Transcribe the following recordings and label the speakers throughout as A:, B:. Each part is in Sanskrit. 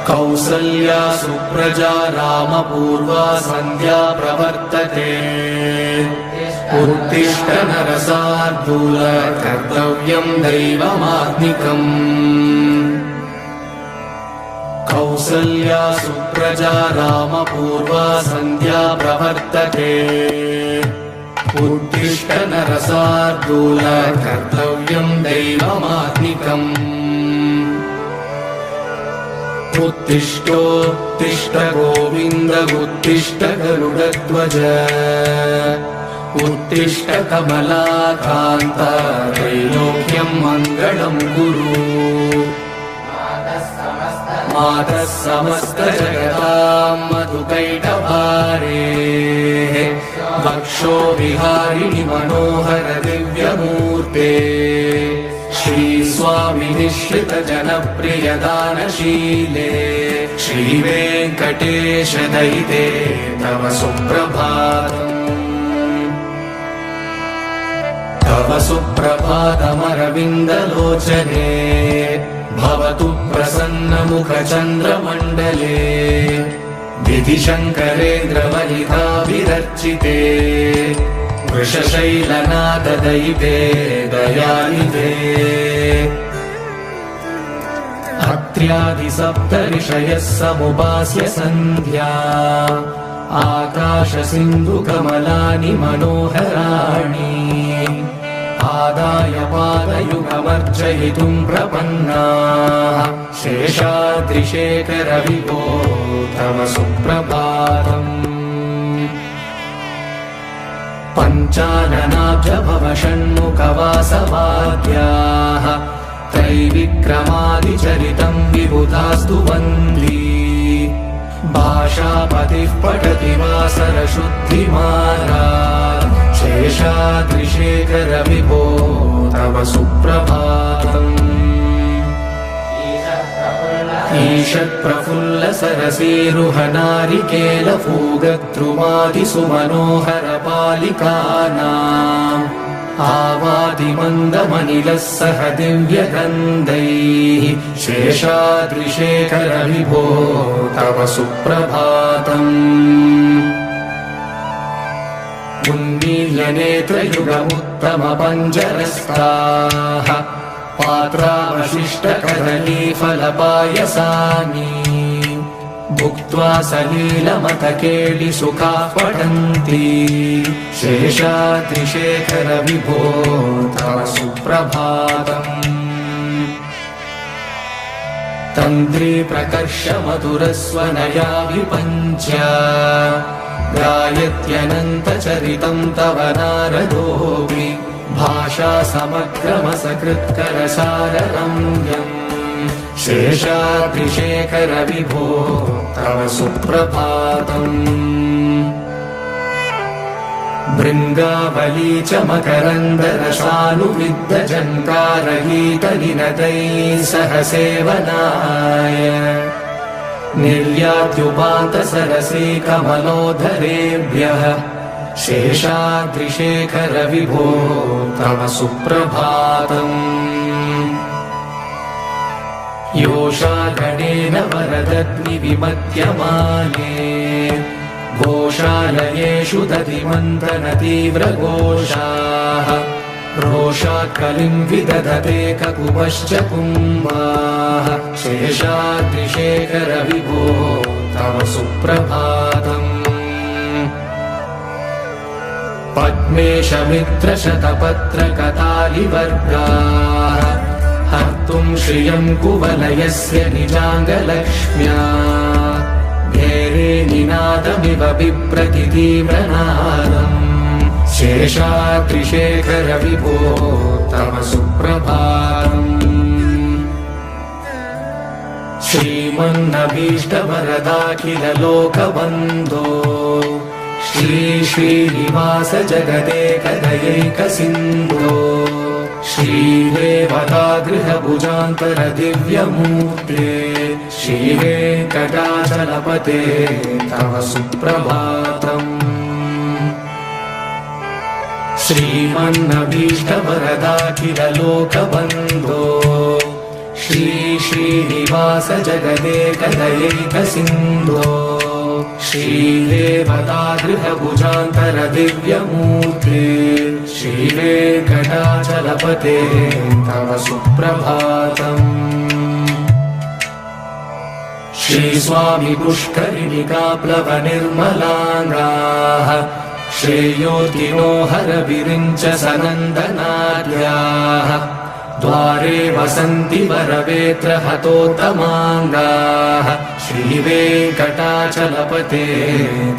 A: कौसल्या सुप्रजा रामपूर्वा सन्ध्या प्रवर्तते उत्तिष्ठ नरसार्दूल कर्तव्यं दैवमात्मिकम् कौसल्या सुप्रजा रामपूर्वा सन्ध्या प्रवर्तते उत्तिष्ठ नरसार्दूल कर्तव्यं दैवमात्मिकम् उत्तिष्ठोत्तिष्ठ गोविन्द उत्तिष्ठ गरुडध्वज उत्तिष्ठ कमलाकान्त त्रैलोक्यं मङ्गलं कुरु मातः समस्त जगतां मधुकैटभारे वक्षो विहारिणि मनोहर दिव्यमूर्ते श्रीस्वामि निश्रित जनप्रिय दानशीले श्रीवेङ्कटेश दयिते तव सुप्रभातम् तव सुप्रभातमरविन्दलोचने भवतु प्रसन्नमुखचन्द्रमण्डले विधिशङ्करेन्द्रवलिताभिरर्चिते वृषशैलनाथदयिते दयानिधे अत्र्यादिसप्तऋषयः समुपास्य सन्ध्या आकाशसिन्धुकमलानि मनोहराणि आदाय पादयुगमर्चयितुं प्रपन्नाः शेषाद्रिशेखर विभो तव सुप्रभातम् पञ्चाननाब्ज भव षण्मुखवासवाद्याः त्रैविक्रमादिचरितं विबुधास्तु वन्दी भाषापतिः पठति वासरशुद्धिमाला शेषाद्रिशेखर विभो तव सुप्रभातम् ईषत्प्रफुल्ल सरसीरुहनारिकेलफूगद्रुमादिसुमनोहर पालिकानाम् आवादिमन्दमनिलः सह दिव्यगन्धैः शेषाद्रिशेखर विभो तव सुप्रभातम् उन्मील्यनेत्रयुगमुत्तमपञ्जरस्ताः पात्रावशिष्टकदलीफलपायसानि भुक्त्वा सलीलमतकेलिसुखाः पठन्ति शेषाद्रिशेखर विभो तव सुप्रभातम् तन्त्रीप्रकर्षमधुरस्वनया विपञ्च्या गायत्यनन्तचरितं तव नारदोऽपि भाषासमक्रमसकृत्करसाररम्यम् शेषाद्रिशेखर विभो तव सुप्रभातम् भृङ्गावली च मकरन्दरसानुविद्धजन्कारगीतनिनदैः सह सेवनाय निर्यात्युपान्तसरसी कमलोधरेभ्यः शेषाद्रिशेखर विभो तव सुप्रभातम् योषागणेन वरदग्निविमध्यमाने घोषालयेषु दधिमन्थनतीव्रघोषाः रोषात्कलिं विदधते ककुपश्च कुम्भाः शेषाद्रिशेखर विभो तव सुप्रभातम् पद्मेशमित्रशतपत्रकतालिवर्गाः हर्तुं श्रियं कुवलयस्य निजाङ्गलक्ष्म्या भेरे निनादमिव बिभ्रति तीव्रनादम् शेषाद्रिशेखर विभो तव सुप्रभातम् श्रीमन्नभीष्टवरदाखिल लोकबन्धो श्री श्रीनिवास जगदेकदयैकसिन्धो श्रीदेवतागृहभुजान्तर दिव्यमूर्ते श्रीवेङ्कटाचलपते तव सुप्रभातम् श्रीमन्नभीष्टवरदाखिल लोकबन्धो श्री श्रीनिवास जगदेकदयैक सिन्धो श्रीदेवतागृहभुजान्तर दिव्यमूर्ते श्रीवेङ्कटाचलपते तव सुप्रभातम्। श्रीस्वामी पुष्करिणिकाप्लवनिर्मलाङ्गाः श्रेयोतिनो हरविरिञ्च सनन्दनाद्याः द्वारे वसन्ति वरवेत्र हतोत्तमाङ्गाः श्रीवेङ्कटाचलपते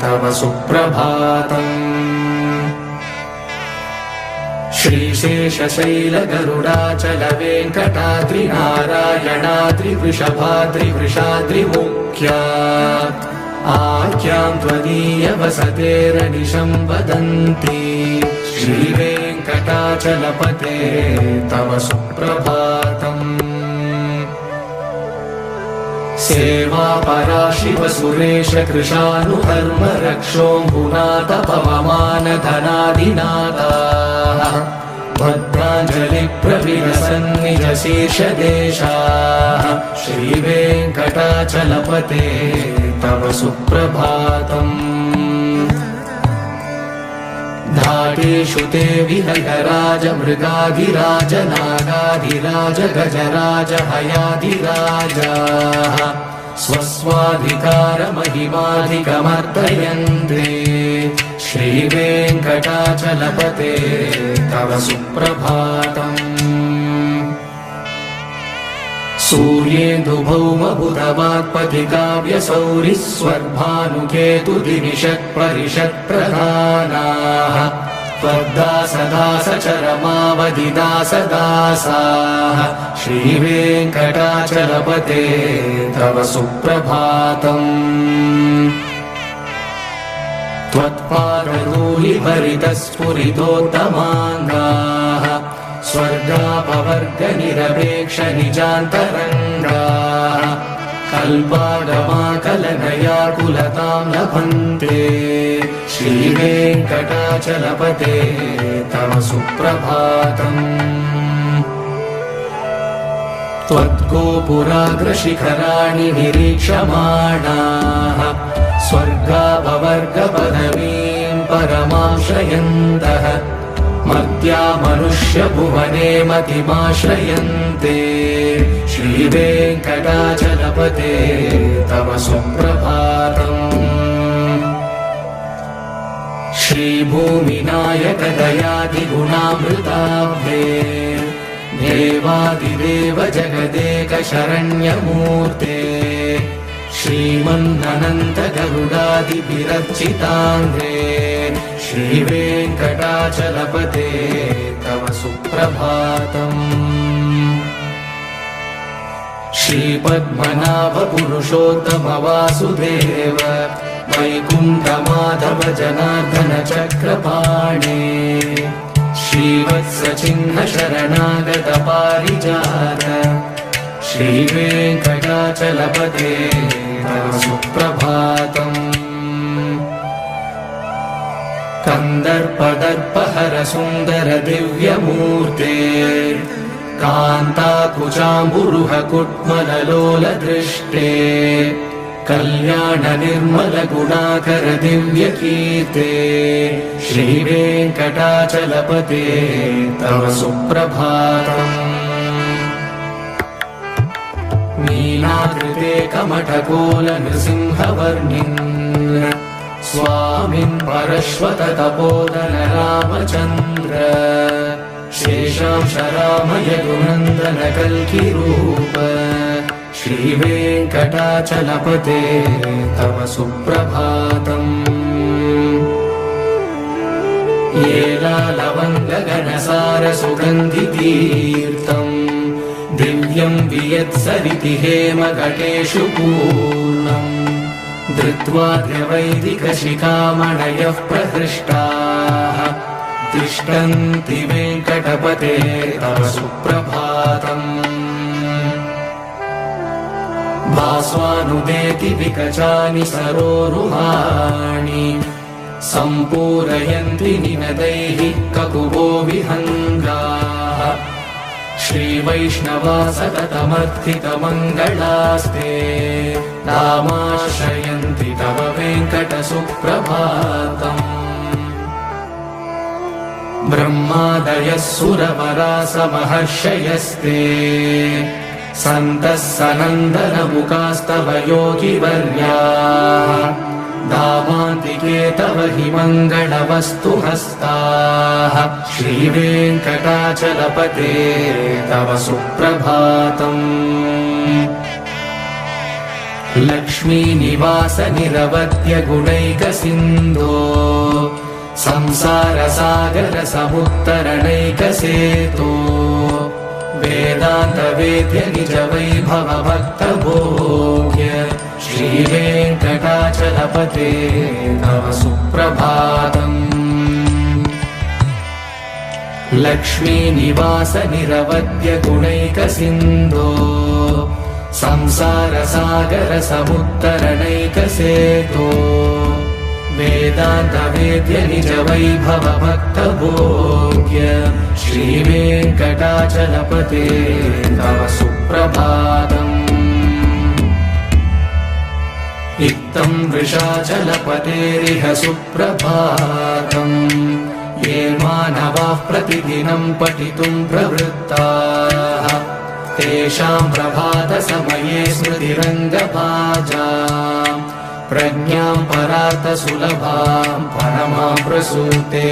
A: तव सुप्रभातम्। श्रीशेषशैलगरुडाचल वेङ्कटाद्रिनारायणाद्रिवृषभाद्रिवृषाद्रिमुख्या आख्यां त्वदीयवसतेरनिशं वदन्ति श्रीवेङ्कटाचलपते तव सुप्रभातम्। सेवापरा शिवसुरेश कृशानुधर्म रक्षोऽम्बुनाथ पवमानधनादिनाथाः भद्राञ्जलिप्रविलसन्निजशीर्षदेशाः श्रीवेङ्कटाचलपते तव सुप्रभातम्। घाटेषु ते विहगराज मृगाधिराज नागाधिराज गजराज हयाधिराजाः स्वस्वाधिकारमहिमाधिकमर्दयन्ते श्रीवेङ्कटाचलपते तव सुप्रभातम्। सूर्येन्दुभौमबुधवाक्पथिकाव्यसौरिस्वर्भानुकेतुदिनिषत्परिषत्प्रधानाः त्वद्दासदासचरमावधिदासदासाः श्रीवेङ्कटाचलपते तव सुप्रभातम्। त्वत्पादधूलिभरितस्फुरितोत्तमाङ्गाः स्वर्गापवर्गनिरपेक्ष निजान्तरङ्गाः कल्पागमाकलनयाकुलतां लभन्ते श्रीवेङ्कटाचलपते तव सुप्रभातम्। त्वद्गोपुराग्रशिखराणि निरीक्षमाणाः स्वर्गापवर्गपदवीं परमाश्रयन्तः मर्त्या मनुष्यभुवने मतिमाश्रयन्ते श्रीवेङ्कटाचलपते तव सुप्रभातम्। श्रीभूमिनायक दयादिगुणामृताब्धे देवादिदेव जगदेक शरण्यमूर्ते श्रीमन्ननन्त गरुडादिभिरर्चिताङ्घ्रे श्रीवेङ्कटाचलपते तव सुप्रभातम्। श्रीपद्मनाभ पुरुषोत्तम वासुदेव वैकुण्ठमाधव जनार्दन चक्रपाणे श्रीवत्सचिह्न शरणागत पारिजात श्रीवेङ्कटाचलपते तव सुप्रभातम्। कन्दर्पदर्पहर सुन्दर दिव्यमूर्ते कान्ताकुचाम्बुरुह कुट्मललोलदृष्टे कल्याण निर्मल गुणाकर दिव्यकीर्ते श्रीवेङ्कटाचलपते तव सुप्रभातम्। नीलाकृते कमठकोल नृसिंहवर्णिन् स्वामिन् परश्वत तपोदन रामचन्द्र शेषांश राम यदुनन्दन कल्किरूप श्रीवेङ्कटाचलपते तव सुप्रभातम्। येलालवङ्गगणसार सुगन्धितीर्थम् दिव्यं वियत्सरिति हेमघटेषु पूर्णम् धृत्वा द्रवैदिकशिखामणयः प्रहृष्टाः तिष्ठन्ति वेङ्कटपते तव सुप्रभातम्। भास्वानुदेति विकचानि सरोरुहाणि सम्पूरयन्ति निनदैः ककुभो विहङ्गाः श्रीवैष्णवा सततमर्थितमङ्गलास्ते नामाश्रयन्ति तव वेङ्कटसुप्रभातम् ब्रह्मादयः सुरवरासमहर्षयस्ते सन्तः सनन्दनमुखास्तव योगिवर्याः दामान्तिके तव हि मङ्गलवस्तुहस्ताः श्रीवेङ्कटाचलपते तव सुप्रभातम् लक्ष्मीनिवास निरवध्य गुणैकसिन्धो संसारसागर समुत्तरणैकसेतो वेदान्तवेद्य निज वैभव भक्तभोग्य श्रीवेङ्कटाचलपते तव सुप्रभातम् लक्ष्मीनिवास निरवध्य गुणैकसिन्धो संसारसागर समुत्तरणैकसेतो वेदान्तवेद्य निज वैभव भक्तभोग्य श्रीवेङ्कटाचलपते तव सुप्रभातम् इत्थं वृषाचलपतेरिह सुप्रभातम् ये मानवाः प्रतिदिनं पठितुं प्रवृत्ताः तेषां प्रभातसमये स्मृतिरङ्गभाजाम् प्रज्ञां परार्थसुलभां परमां प्रसूते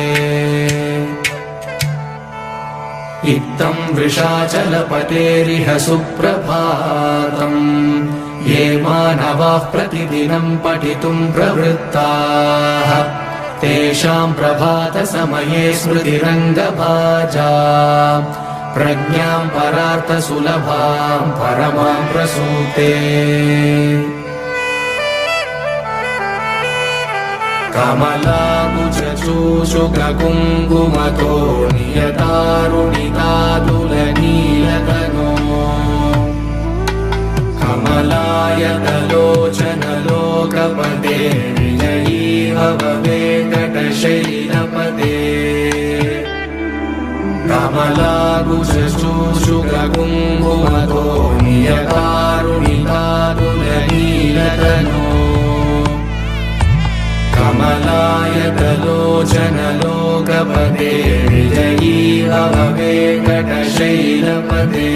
A: इत्थं वृषाचलपतेरिह सुप्रभातम् ये मानवाः प्रतिदिनं पठितुं प्रवृत्ताः तेषां प्रभातसमये स्मृतिरङ्गभाजाम् प्रज्ञां परार्थसुलभां परमां प्रसूते कमलाकुचूषुककुङ्कुमतो नियतारुणितादुलनीलतनो कमलायतलोचनलोकपते विजयी भव वेङ्कटशैलपते कमलाकुचूषुककुङ्कुमतो नियतारुणितादुलनीलतनो कमलायतलोचनलोकपते विजयी भव वेङ्कटशैलपते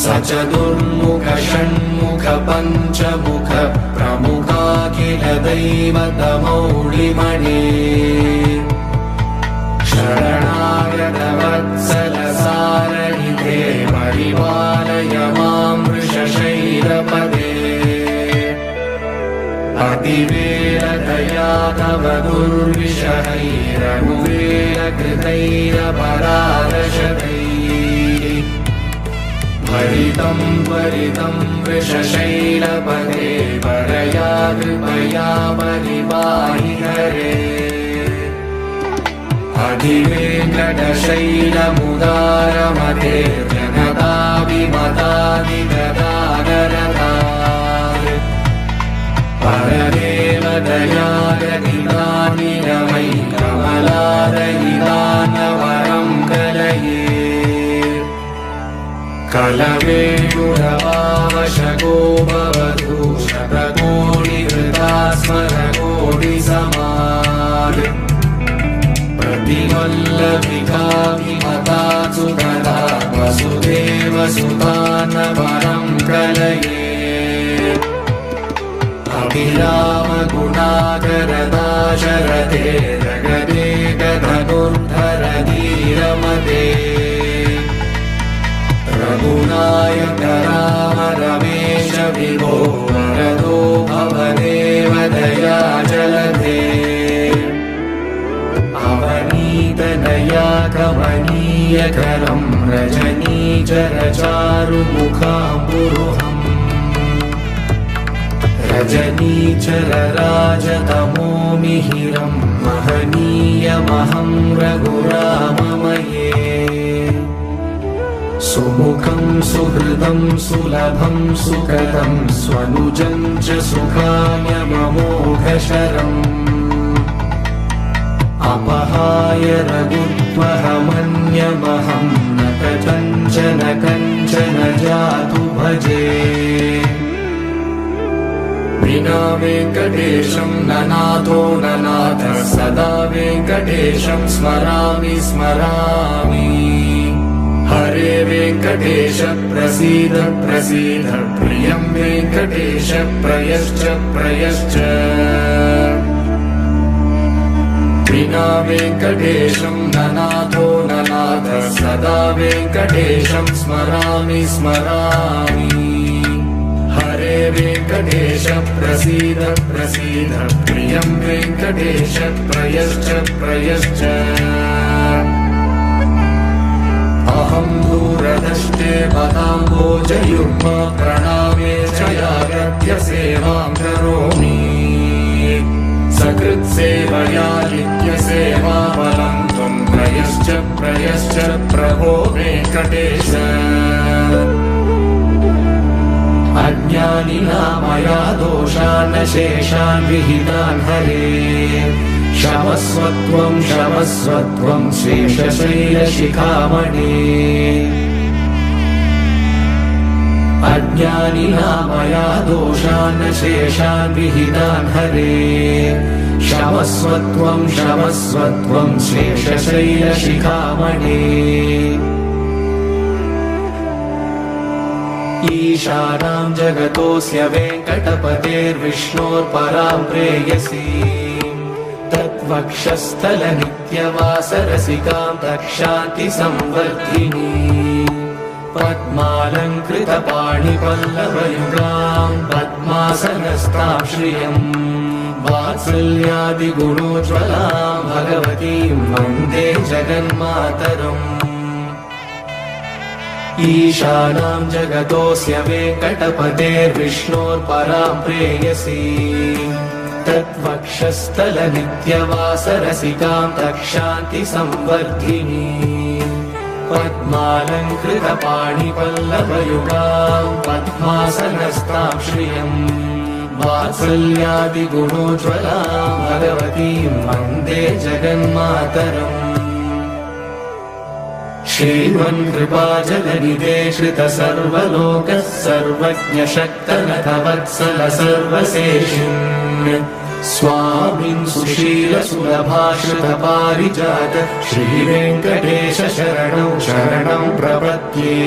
A: स चतुर्मुख षण्मुख पञ्चमुख प्रमुखाखिल दैवतमौलिमणे शरणागत वत्सल सारणिधे परिपालय मां वृषशैलपते अतिवेलदया तव दुर्विषहैरनुवेलकृतैरपरारशतैः भरितं त्वरितं वृषशैलपते परया कृपया परिपाहि हरे अधिवेङ्कटशैलमुदारमते जनताभिमतादिगदानरता परदेव दयागतिदानि रमै कमलादयिदानवरं कलये कलवेणुरवावशको भवतु शतकोटिहृदा स्मरकोटिसमाद् प्रतिवल्लभिकाभिमतासु तदा वसुदेवसुतानवरं कलये अभिरामगुणाकरदाशरथे जगदेकधनुर्धरधीरमते रघुनायक राम रमेश विभो वरदो भवदेव दयाचलते अवनीतनया कमनीयकरं रजनीचरचारुमुखाम्बुरुहम् रजनीचरराजतमो मिहिरं महनीयमहं रघुराममये सुमुखं सुहृदं सुलभं सुकरं स्वनुजं च सुखाय ममोघशरम् अपहाय रघुत्वहमन्यमहं न कथञ्चन कञ्चन जातु भजे विना वेङ्कटेशं ननाथो ननाथः सदा वेङ्कटेशं स्मरामि स्मरामि हरे वेङ्कटेश प्रसीद प्रसीद प्रियं वेङ्कटेश प्रयश्च प्रयश्च विना वेङ्कटेशं ननाथो ननाथः सदा वेङ्कटेशं स्मरामि स्मरामि हरे वेङ्कटेश प्रसीद प्रसीद प्रियं वेङ्कटेश प्रयश्च प्रयश्च अहं दूरदृष्टे पदाम्बोजयुग्म प्रणामे च यागत्य सेवां करोमि सकृत्सेवया नित्यसेवाफलं त्वं प्रयश्च प्रयश्च प्रभो वेङ्कटेश अज्ञानिना मया दोषान् शेषान् विहितान् हरे क्षमस्वत्वं क्षमस्वत्वं शेषशैलशिखामणे अज्ञानिना मया दोषान् शेषान् विहितान् हरे क्षमस्वत्वं क्षमस्वत्वं शेषशैलशिखामणे ईशानां जगतोऽस्य वेङ्कटपतेर्विष्णोर्परां प्रेयसी तत्वक्षस्थलनित्यवासरसिकां तक्षान्ति संवर्धिनी पद्मालङ्कृतपाणिपल्लवयुगां पद्मासनस्तां श्रियं वात्सल्यादिगुणोज्ज्वलां भगवतीं वन्दे जगन्मातरम् ईशानां जगतोऽस्य वेङ्कटपतेर्विष्णोर्परां प्रेयसी तत्वक्षस्थलनित्यवासरसिकां तक्षान्ति संवर्धिनी पद्मालङ्कृतपाणिपल्लवयुगां पद्मासनस्तां श्रियं वात्सल्यादिगुणोज्ज्वलां भगवतीं वन्दे जगन्मातरम् श्रीमन्कृपाजलनिधे श्रितसर्वलोकः सर्वज्ञशक्तनथ वत्सल सर्वशेषिन् स्वामिन् सुशीलसुलभाश्रितपारिजात श्रीवेङ्कटेश शरणं शरणं प्रपद्ये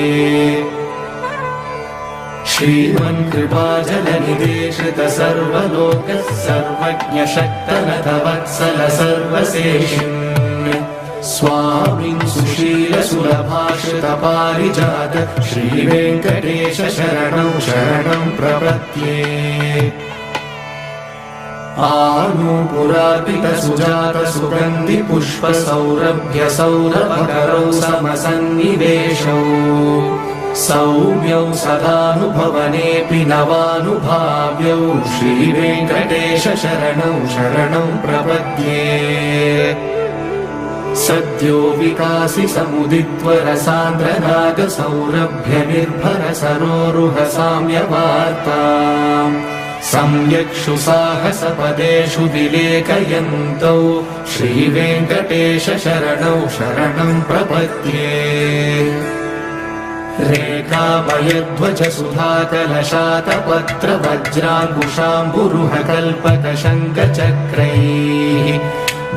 A: श्रीमन्कृपाजलनिधे श्रितसर्वलोकः सर्वज्ञशक्तनथ वत्सल सर्वशेषिन् स्वामिन् सुशीलसुलभाश्रितपारिजात श्रीवेङ्कटेश शरणं शरणं प्रपद्ये आनूपुरार्पितसुजातसुगन्धिपुष्पसौरभ्यसौरभकरौ समसन्निवेशौ सौम्यौ सदानुभवनेऽपि नवानुभाव्यौ श्रीवेङ्कटेश शरणं शरणं प्रपद्ये सद्यो विकासि समुदित्वरसान्द्रनागसौरभ्यनिर्भर सरोरुह साम्यवार्ताम् सम्यक्षु साहसपदेषु विलेखयन्तौ श्रीवेङ्कटेश शरणं शरणं प्रपद्ये रेखाभयध्वज सुधाकलशातपत्रवज्राङ्कुशाम्बुरुहकल्पकशङ्खचक्रैः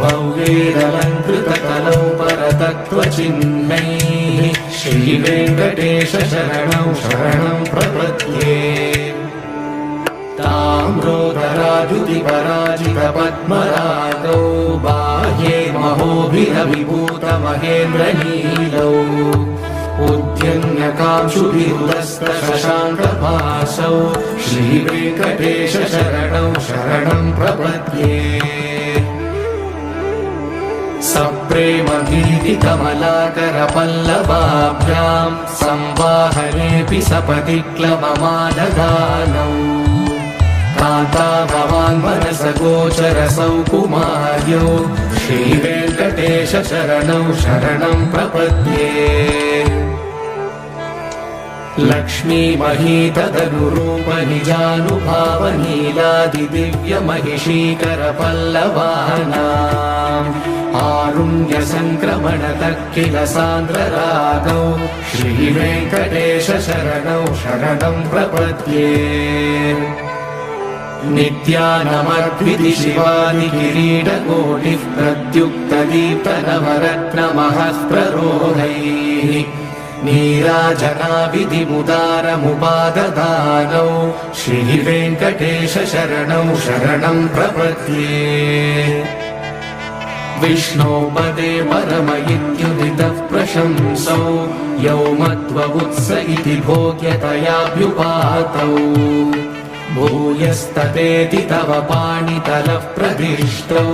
A: भव्यैरलङ्कृतकलौ परतत्त्वचिह्नैः श्रीवेङ्कटेश शरणं शरणं प्रपद्ये ताम्रोदराद्युतिपराजितपद्मरागौ बाह्ये महोभिरविभूतमहेन्द्रनीलौ उद्यन्यकांशुभिरुदस्तशशाङ्कभासौ श्रीवेङ्कटेश शरणं शरणं प्रपद्ये सप्रेमगीतिकमलाकरपल्लवाभ्यां संवाहनेऽपि सपदि क्लममादधानौ कान्ता भवान् मनसगोचरसौ कुमार्यौ श्रीवेङ्कटेश शरणं शरणं प्रपद्ये लक्ष्मीमहीतदनुरूपनिजानुभावनीलादिदिव्यमहिषीकरपल्लवानाम् आरुण्यसङ्क्रमणतः किल सान्द्ररागौ श्रीवेङ्कटेश शरणौ शरणं प्रपद्ये नित्यानमर्पिति शिवादिकिरीटकोटिः प्रद्युक्तदीप्तनवरत्नमहः प्ररोहैः नीराजनाविधिमुदारमुपाददानौ श्रीवेङ्कटेश शरणौ शरणं प्रपद्ये विष्णो पदे परम इत्युदितः प्रशंसौ यौ मत्ववुत्स इति भोग्यतयाभ्युपातौ भूयस्ततेति तव पाणितलः प्रदिष्टौ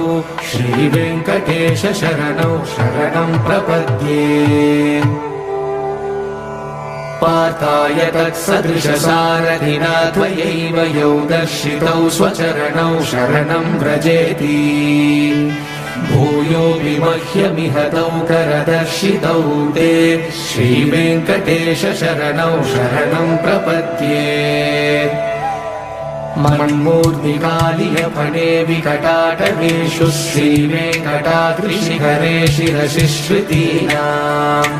A: श्रीवेङ्कटेश शरणौ शरणं प्रपद्ये पार्थाय तत्सदृशसारथिना त्वयैव यौ दर्शितौ स्वचरणौ शरणं व्रजेति भूयोऽपि मह्यमिह तौ करदर्शितौ ते श्रीवेङ्कटेश शरणौ शरणं प्रपद्ये मन्मूर्तिकालियफणे विकटाटवेषु श्रीवेङ्कटाद्रिशिखरे शिरसि श्रुतीनाम्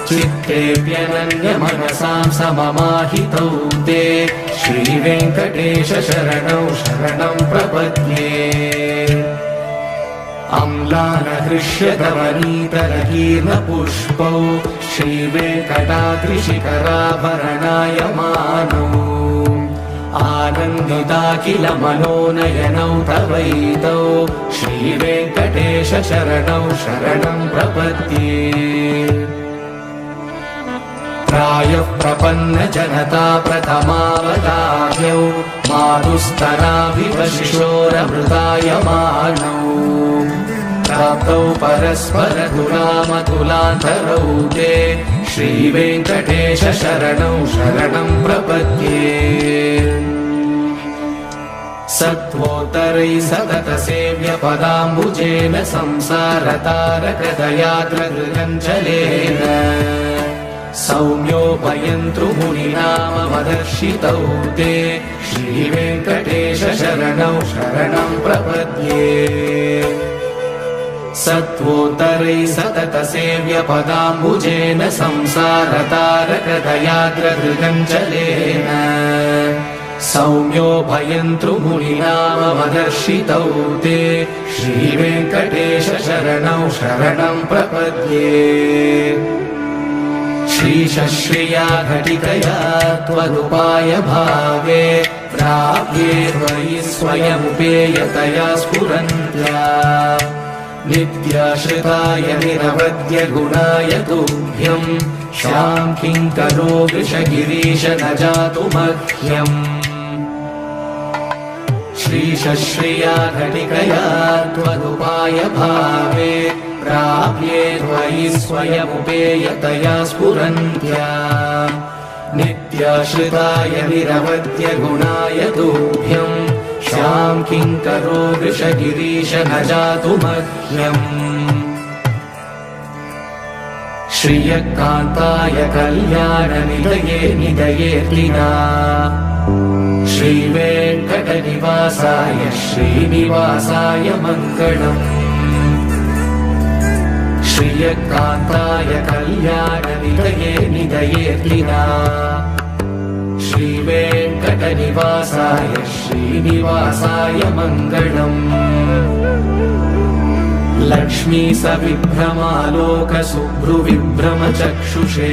A: चित्तेऽप्यनन्यमनसां सममाहितौ ते श्रीवेङ्कटेश शरणौ शरणं प्रपद्ये अम्लानहृष्यतवनीतरकीर्णपुष्पौ श्रीवेङ्कटाद्रिशिखराभरणायमानौ आनन्दिता किल मनोनयनौ तवैतौ श्रीवेङ्कटेश शरणौ शरणं प्रपद्ये प्रायः प्रपन्नजनता प्रथमावतार्यौ मातुस्तराभिव शिशोरमृतायमानौ प्राप्तौ परस्परतुलामतुलान्तरौ ते श्रीवेङ्कटेश शरणौ शरणं प्रपद्ये सत्त्वोत्तरैः सततसेव्यपदाम्बुजेन संसारतारकदयाद्रगञ्जलेन सौम्योपयन्तृमुनिनामवदर्शितौ ते श्रीवेङ्कटेश शरणौ शरणं प्रपद्ये सत्त्वोत्तरैः सततसेव्यपदाम्बुजेन संसारतारकदयाद्रगञ्जलेन सौम्योपयन्तृमुनिनामवदर्शितौ ते श्रीवेङ्कटेश शरणौ शरणं प्रपद्ये श्रीशश्रिया घटिकया त्वदुपाय भावे प्राप्ये त्वयि स्वयमुपेयतया स्फुरन्त्या नित्याश्रिताय निरवद्य गुणाय तुभ्यं शां किङ्करो वृषगिरीश न जातु मह्यम् श्रीशश्रिया घटिकया त्वदुपाय भावे प्राप्ये त्वयि स्वयमुपेयतया स्फुरन्त्या नित्याश्रिताय निरवद्य गुणाय तुभ्यं शां किङ्करो वृषगिरीश न जातु मह्यम् श्रियकान्ताय कल्याणनिलये निलयेऽर्तिना श्रीवेङ्कटनिवासाय श्रीनिवासाय मङ्गलम् श्रियकान्ताय कल्याणनिलये निलयेऽर्तिना श्रीवेङ्कटनिवासाय श्रीनिवासाय मङ्गलम् लक्ष्मी सविभ्रमालोकशुभ्रुविभ्रमचक्षुषे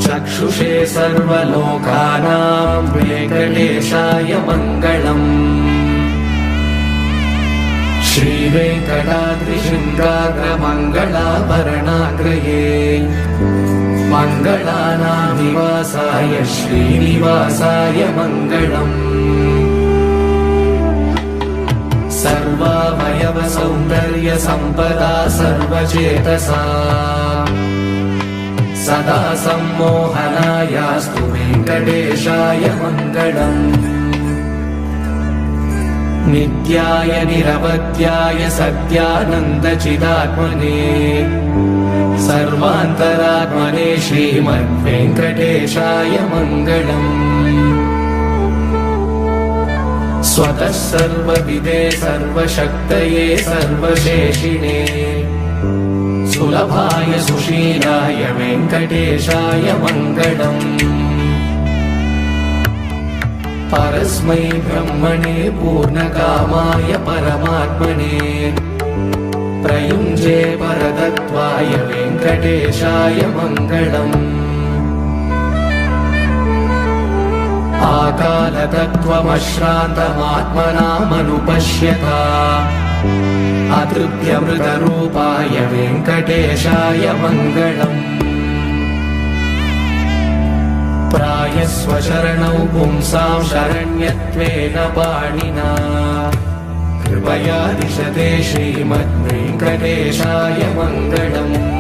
A: चक्षुषे सर्वलोकानां वेङ्कटेशाय मङ्गलम् श्रीवेङ्कटाद्रिशृङ्गाग्रमङ्गलाभरणाग्रये मङ्गलानां श्रीनिवासाय मङ्गलम् सर्वावयव सौन्दर्य सम्पदा सर्वचेतसा सदा सम्मोहनायास्तु वेङ्कटेशाय मङ्गलम् नित्याय निरवध्याय सत्यानन्दचिदात्मने सर्वान्तरात्मने श्रीमद्वेङ्कटेशाय मङ्गलम्। स्वतः सर्वविदे सर्वशक्तये सर्वशेषिणे सुलभाय सुशीलाय वेङ्कटेशाय मङ्गलम्। परस्मै ब्रह्मणे पूर्णकामाय परमात्मने प्रयुञ्जे परतत्त्वाय वेङ्कटेशाय मङ्गलम्। आकालतत्त्वमश्रान्तमात्मनामनुपश्यता अतृप्यमृतरूपाय वेङ्कटेशाय मङ्गलम्। प्रायस्वशरणौ पुंसां शरण्यत्वेन पाणिना कृपया दिशते श्रीमद्वेङ्कटेशाय मङ्गलम्।